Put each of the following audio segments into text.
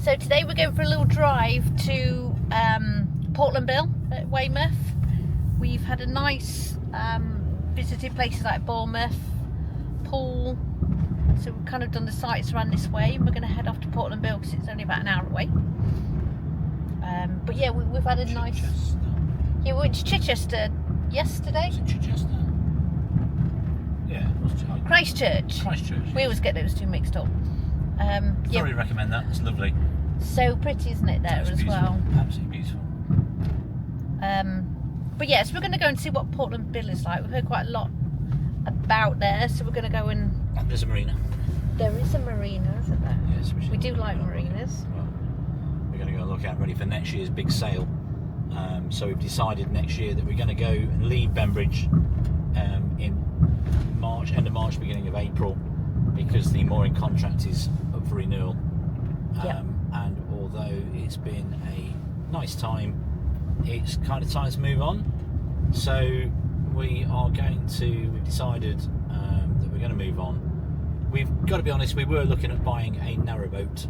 So today we're going for a little drive to Portland Bill at Weymouth. We've had a nice visited places like Bournemouth, Poole. So we've kind of done the sights around this way. We're going to head off to Portland Bill because it's only about an hour away. But yeah, we've had a nice... Yeah, we went to Chichester yesterday. Was it Chichester? Yeah, it was Christchurch. Christchurch. We always get those two mixed up. Thoroughly recommend that. It's lovely. So pretty, isn't it, there It's as beautiful. well? Absolutely beautiful. But yes, we're going to go and see what Portland Bill is like. We've heard quite a lot about there, so we're going to go and... And there's a marina. There is a marina, isn't there? Yes, we do like marinas. Well, we're going to go and look out ready for next year's big sale. So we've decided next year that we're going to go and leave Bembridge in March, end of March, beginning of April, because the mooring contract is up for renewal. And although it's been a nice time, it's kind of time to move on. So we've decided that we're going to move on. We've got to be honest, we were looking at buying a narrowboat.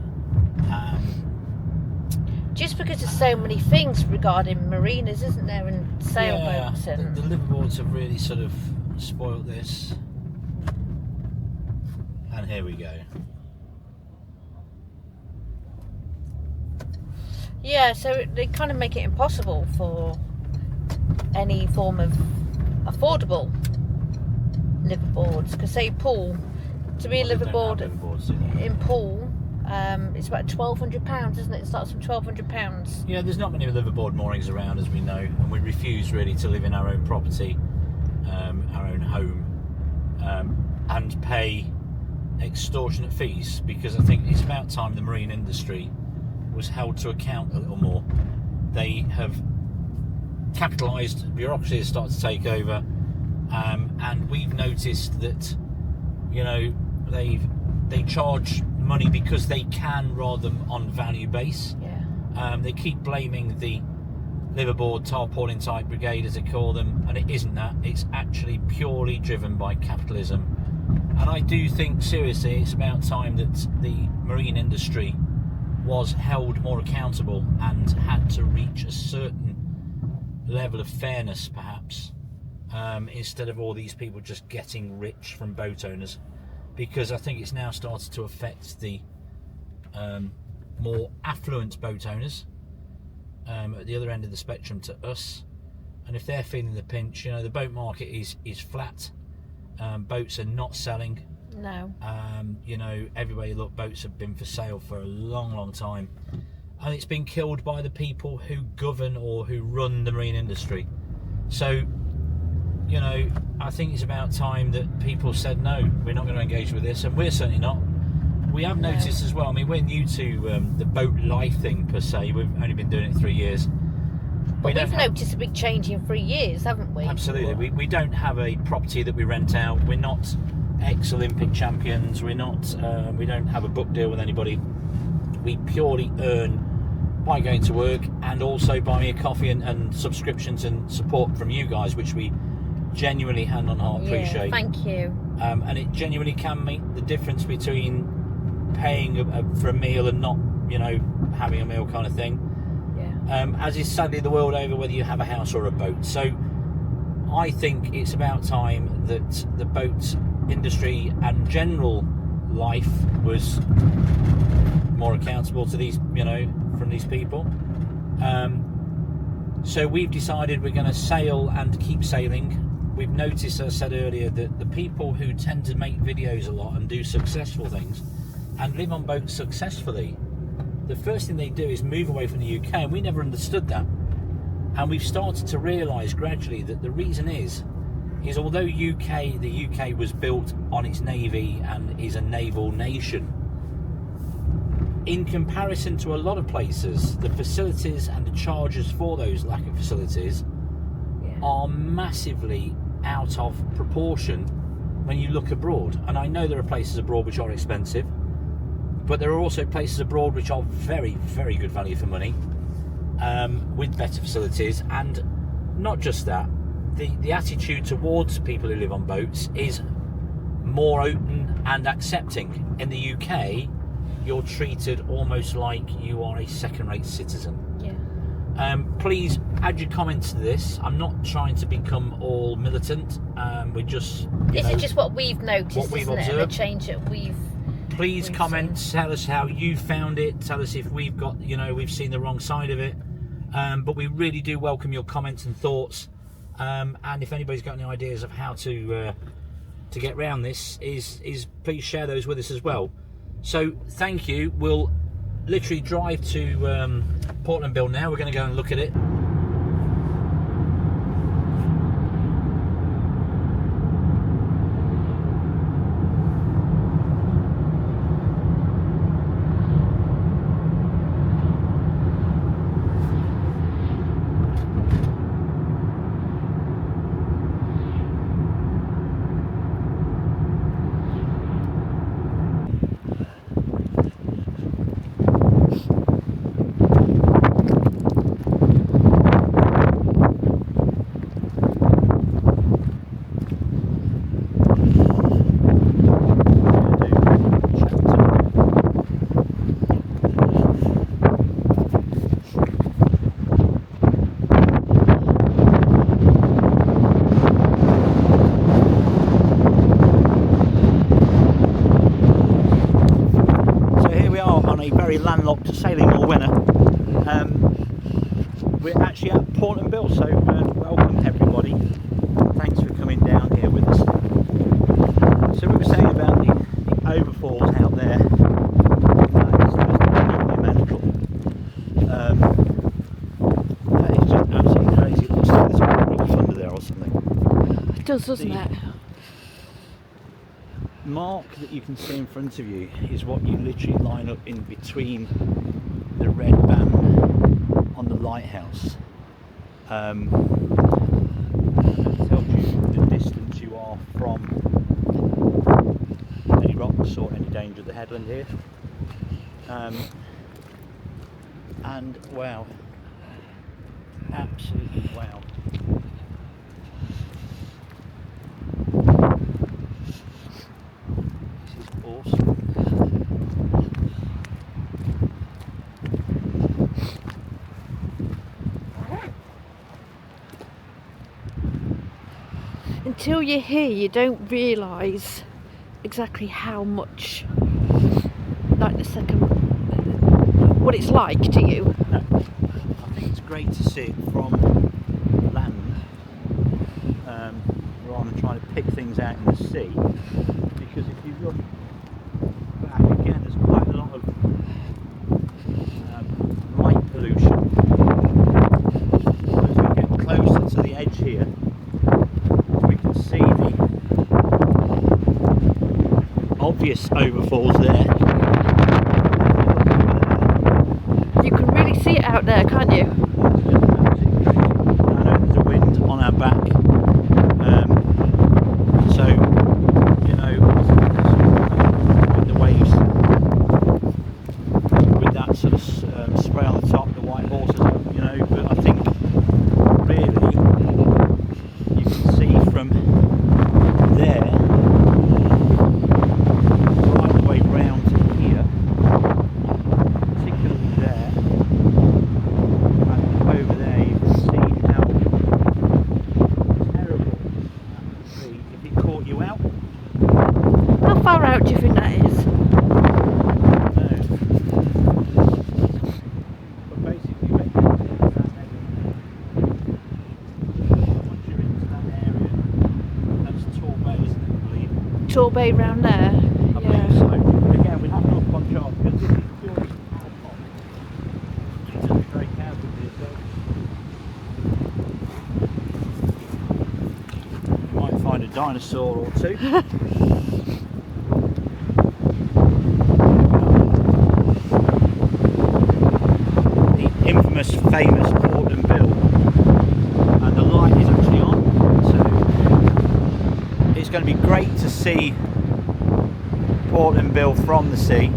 Just because there's so many things regarding marinas, isn't there, and sailboats. Yeah, And the liveaboards have really sort of spoilt this. And here we go. yeah, so they kind of make it impossible for any form of affordable liveaboards. Because say Poole, to be a liveaboard in Poole, it's about £1,200, isn't it? It starts from £1,200. Yeah, there's not many liveaboard moorings around, as we know, and we refuse really to live in our own property, our own home, and pay extortionate fees, because I think it's about time the marine industry was held to account a little more. They have capitalised, bureaucracy has started to take over, and we've noticed that, you know, they charge money because they can rather than on value base. They keep blaming the liveaboard tarpaulin type brigade, as they call them, and it isn't that. It's actually purely driven by capitalism. And I do think seriously it's about time that the marine industry was held more accountable and had to reach a certain level of fairness, perhaps, instead of all these people just getting rich from boat owners. Because I think it's now started to affect the more affluent boat owners at the other end of the spectrum to us. And if they're feeling the pinch, you know, the boat market is flat. Boats are not selling. No. You know, everywhere you look, boats have been for sale for a long, long time. And it's been killed by the people who govern or who run the marine industry. So, you know, I think it's about time that people said, no, we're not going to engage with this, and we're certainly not. We have noticed as well, I mean, we're new to the boat life thing per se. We've only been doing it 3 years. But we've noticed a big change in 3 years, haven't we? Absolutely. We don't have a property that we rent out. We're not ex-Olympic champions. We're not. We don't have a book deal with anybody. We purely earn by going to work and also buying a coffee and subscriptions and support from you guys, which we genuinely hand on heart appreciate. Thank you. And it genuinely can make the difference between paying for a meal and not, you know, having a meal kind of thing. As is sadly the world over, whether you have a house or a boat. So I think it's about time that the boat industry and general life was more accountable to these, you know, from these people. So we've decided we're going to sail and keep sailing. We've noticed, as I said earlier, that the people who tend to make videos a lot and do successful things and live on boats successfully, the first thing they do is move away from the UK, and we never understood that. And we've started to realise gradually that the reason is although the UK was built on its navy and is a naval nation, in comparison to a lot of places, the facilities and the charges for those lack of facilities are massively out of proportion when you look abroad. And I know there are places abroad which are expensive, but there are also places abroad which are very, very good value for money, with better facilities. And not just that, the attitude towards people who live on boats is more open and accepting. In the UK, you're treated almost like you are a second-rate citizen. Yeah. Please add your comments to this. I'm not trying to become all militant. We're just. This is just what we've noticed, what we've isn't it? observed. The change that we've. Please we've comment. seen. Tell us how you found it. Tell us if we've got, we've seen the wrong side of it. But we really do welcome your comments and thoughts. And if anybody's got any ideas of how to get around this, is please share those with us as well. So thank you. We'll literally drive to Portland Bill now. We're going to go and look at it. Landlocked sailing all winter. We're actually at Portland Bill, so welcome everybody. Thanks for coming down here with us. So we were saying about the overfalls out there. It's monumental. That is just absolutely crazy. It looks like there's a roof under there or something. It does, doesn't it? Mark that you can see in front of you is what you literally line up in between the red band on the lighthouse. It tells you the distance you are from any rocks or any danger of the headland here. And wow, absolutely wow. Awesome. Until you're here, you don't realise exactly how much, like the second, what it's like, do you? No. I think it's great to see it from land rather than trying to pick things out in the sea, because if you look back again, there's quite a lot of light pollution. As we get closer to the edge here, we can see the obvious overfalls there. You can really see it out there, can't you? I know there's a wind on our back, so with the waves, with that sort of spray on the top, the white horses, but I think really you can see from there right the way round to here, particularly there, and over there you can see how terrible that would be if it caught you out. How far out do you think that is? But basically, when you're into that once you're into that area, that's Torbay, isn't it, I believe? Torbay round there. I believe so. Again, we'll have to look on chart because this is purely ad hoc. You need to be very careful with yourself. You might find a dinosaur or two. The infamous, famous Portland Bill, and the light is actually on, so it's going to be great to see Portland Bill from the sea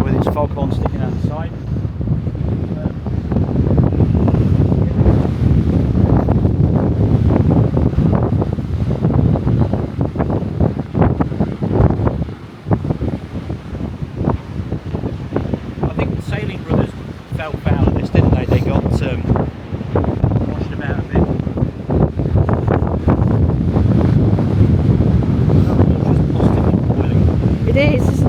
with its foghorn sticking out the side. is, isn't